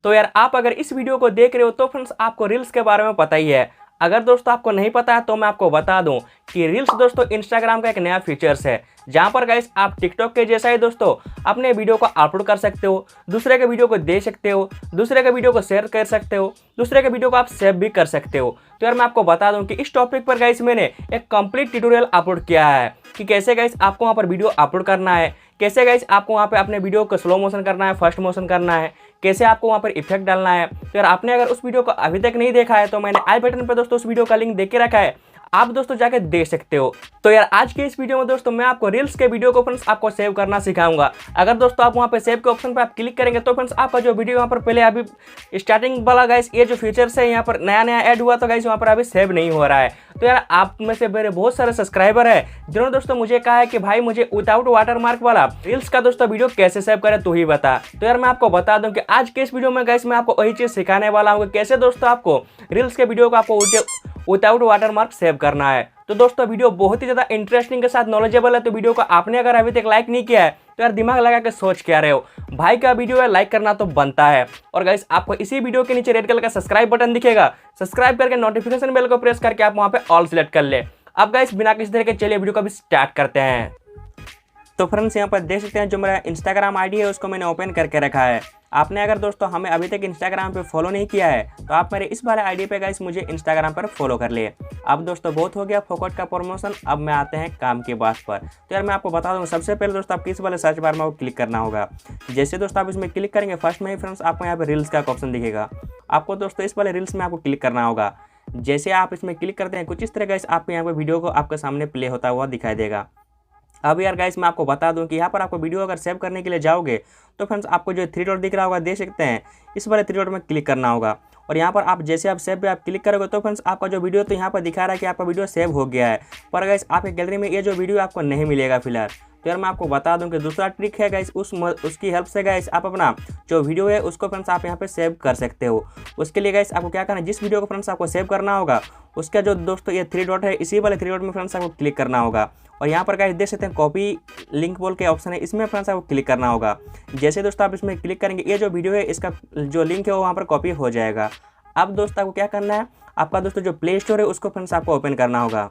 तो यार आप अगर इस वीडियो को देख रहे हो तो फ्रेंड्स आपको रील्स के बारे में पता ही है। अगर दोस्तों आपको नहीं पता है तो मैं आपको बता दूं कि रील्स दोस्तों इंस्टाग्राम का एक नया फीचर्स है, जहां पर गाइस आप टिकटॉक के जैसा ही दोस्तों अपने वीडियो को अपलोड कर सकते हो, दूसरे के वीडियो को दे सकते हो, दूसरे के वीडियो को शेयर कर सकते हो, दूसरे के वीडियो को आप सेव भी कर सकते हो। तो यार मैं आपको बता दूं कि इस टॉपिक पर गाइस मैंने एक कंप्लीट ट्यूटोरियल अपलोड किया है कि कैसे गाइस आपको वहाँ पर वीडियो अपलोड करना है, कैसे गाइस आपको वहाँ पे अपने वीडियो को स्लो मोशन करना है, फर्स्ट मोशन करना है, कैसे आपको वहाँ पर इफेक्ट डालना है। तो यार आपने अगर उस वीडियो को अभी तक नहीं देखा है तो मैंने आई बटन पर दोस्तों उस वीडियो का लिंक दे के रखा है, आप दोस्तों जाके देख सकते हो। तो यार आज के इस वीडियो में दोस्तों मैं आपको रील्स के वीडियो को फ्रेंड्स आपको सेव करना सिखाऊंगा। अगर दोस्तों आप वहाँ पे सेव के ऑप्शन पे आप क्लिक करेंगे तो फ्रेंड्स आपका जो वीडियो यहाँ पर पहले अभी स्टार्टिंग वाला गाइस ये जो फीचर्स है यहाँ पर नया नया ऐड हुआ तो गाइस वहाँ पर अभी सेव नहीं हो रहा है। तो यार आप में से मेरे बहुत सारे सब्सक्राइबर है जिन्होंने दोस्तों मुझे कहा है कि भाई मुझे विदाउट वाटरमार्क वाला रील्स का दोस्तों वीडियो कैसे सेव करें तू ही बता। तो यार मैं आपको बता दूं कि आज के इस वीडियो में गाइस मैं आपको वही चीज सिखाने वाला हूँ कैसे दोस्तों आपको रील्स के वीडियो को आपको विदाउट वाटरमार्क सेव करना है। तो दोस्तों वीडियो बहुत ही ज़्यादा इंटरेस्टिंग के साथ नॉलेजेबल है, तो वीडियो को आपने अगर अभी तक लाइक नहीं किया है तो यार दिमाग लगा के सोच क्या रहे हो, भाई का वीडियो है लाइक करना तो बनता है। और गाइस आपको इसी वीडियो के नीचे रेड कलर का सब्सक्राइब बटन दिखेगा, सब्सक्राइब करके नोटिफिकेशन बेल को प्रेस करके आप वहाँ पे ऑल सेलेक्ट कर ले। अब गाइस बिना किसी तरह के चलिए वीडियो को भी स्टार्ट करते हैं। तो फ्रेंड्स यहाँ पर देख सकते हैं जो मेरा इंस्टाग्राम आईडी है उसको मैंने ओपन करके रखा है। आपने अगर दोस्तों हमें अभी तक इंस्टाग्राम पे फॉलो नहीं किया है तो आप मेरे इस वाले आईडी पे गाइस मुझे इंस्टाग्राम पर फॉलो कर लिए। अब दोस्तों बहुत हो गया फोकट का प्रमोशन, अब मैं आते हैं काम की बात पर। तो यार मैं आपको बता दूँ सबसे पहले दोस्तों आपको इस वाले सर्च बार में आपको क्लिक करना होगा। जैसे दोस्तों आप इसमें क्लिक करेंगे फर्स्ट में ही फ्रेंड्स आपको यहाँ पर रील्स का ऑप्शन दिखेगा। आपको दोस्तों इस वाले रील्स में आपको क्लिक करना होगा। जैसे आप इसमें क्लिक करते हैं कुछ इस तरह गाइस आपको यहाँ पर वीडियो को आपके सामने प्ले होता हुआ दिखाई देगा। अब यार गाइस मैं आपको बता दूं कि यहाँ पर आपको वीडियो अगर सेव करने के लिए जाओगे तो फ्रेंड्स आपको जो 3 डॉट दिख रहा होगा देख सकते हैं, इस वाले 3 डॉट में क्लिक करना होगा। और यहाँ पर आप जैसे आप सेव पे आप क्लिक करोगे तो फ्रेंड्स आपका जो वीडियो तो यहाँ पर दिखा रहा है कि आपका वीडियो सेव हो गया है, पर गाइस आपके गैलरी में ये जो वीडियो आपको नहीं मिलेगा फिलहाल। तो यार मैं आपको बता दूं कि दूसरा ट्रिक है गाइस उसकी हेल्प से गाइस आप अपना जो वीडियो है उसको फ्रेंड्स आप यहाँ पे सेव कर सकते हो। उसके लिए गाइस आपको क्या करना है, जिस वीडियो को फ्रेंड्स आपको सेव करना होगा उसका जो दोस्तों ये 3 डॉट है इसी वाले 3 डॉट में फ्रेंड्स आपको क्लिक करना होगा। और यहाँ पर गाइस देख सकते हैं कॉपी लिंक बोल के ऑप्शन है, इसमें फ्रेंड्स आपको क्लिक करना होगा। जैसे दोस्तों आप इसमें क्लिक करेंगे ये जो वीडियो है इसका जो लिंक है वो वहाँ पर कॉपी हो जाएगा। अब दोस्तों आपको क्या करना है, आपका दोस्तों जो प्ले स्टोर है उसको फ्रेंड्स आपको ओपन करना होगा।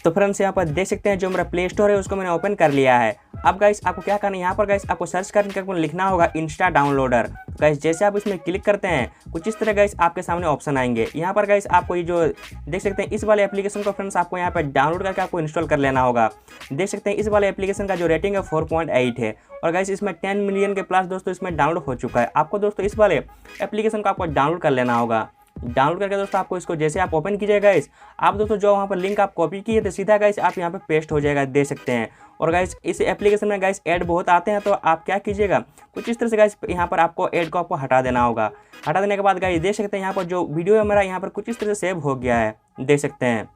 तो फ्रेंड्स यहाँ पर देख सकते हैं जो मेरा प्ले स्टोर है उसको मैंने ओपन कर लिया है। अब गाइस आपको क्या करना है, यहाँ पर गाइस आपको सर्च करके आपको लिखना होगा इंस्टा डाउनलोडर। गाइस जैसे आप इसमें क्लिक करते हैं कुछ इस तरह गाइस आपके सामने ऑप्शन आएंगे। यहाँ पर गाइस आपको ये जो देख सकते हैं इस वाले एप्लीकेशन को फ्रेंड्स आपको यहाँ पर डाउनलोड करके आपको इंस्टॉल कर लेना होगा। देख सकते हैं इस वाले एप्लीकेशन का जो रेटिंग है 4.8 है और गाइस इसमें 10 मिलियन के प्लस दोस्तों इसमें डाउनलोड हो चुका है। आपको दोस्तों इस वाले एप्लीकेशन को आपको डाउनलोड कर लेना होगा। डाउनलोड करके दोस्तों आपको इसको जैसे आप ओपन कीजिएगा गाइस, आप दोस्तों जो वहाँ पर लिंक आप कॉपी किए थे सीधा गाइस आप यहाँ पे पेस्ट हो जाएगा देख सकते हैं। और गाइस इस एप्लीकेशन में गाइस ऐड बहुत आते हैं तो आप क्या कीजिएगा कुछ इस तरह से गाइस यहाँ पर आपको ऐड को आपको हटा देना होगा। हटा देने के बाद गाइस देख सकते हैं यहाँ पर जो वीडियो है मेरा यहाँ पर कुछ इस तरह से सेव हो गया है देख सकते हैं।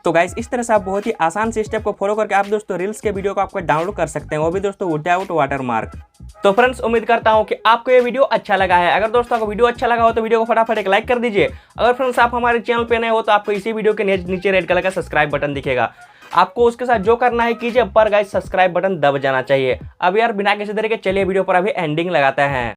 तो गाइस इस तरह से आप बहुत ही आसान से स्टेप को फॉलो करके आप दोस्तों रील्स के वीडियो को आपको डाउनलोड कर सकते हैं, वो भी दोस्तों विदाउट वाटरमार्क। तो फ्रेंड्स उम्मीद करता हूं कि आपको ये वीडियो अच्छा लगा है। अगर दोस्तों आपको वीडियो अच्छा लगा हो तो वीडियो को फटाफट एक लाइक कर दीजिए। अगर फ्रेंड्स आप हमारे चैनल पे नए हो तो आपको इसी वीडियो के नीचे रेड कलर का सब्सक्राइब बटन दिखेगा, आपको उसके साथ जो करना है कीजिए, पर गाइस सब्सक्राइब बटन दब जाना चाहिए। अब यार बिना किसी तरह के चलिए वीडियो पर अभी एंडिंग लगाते हैं।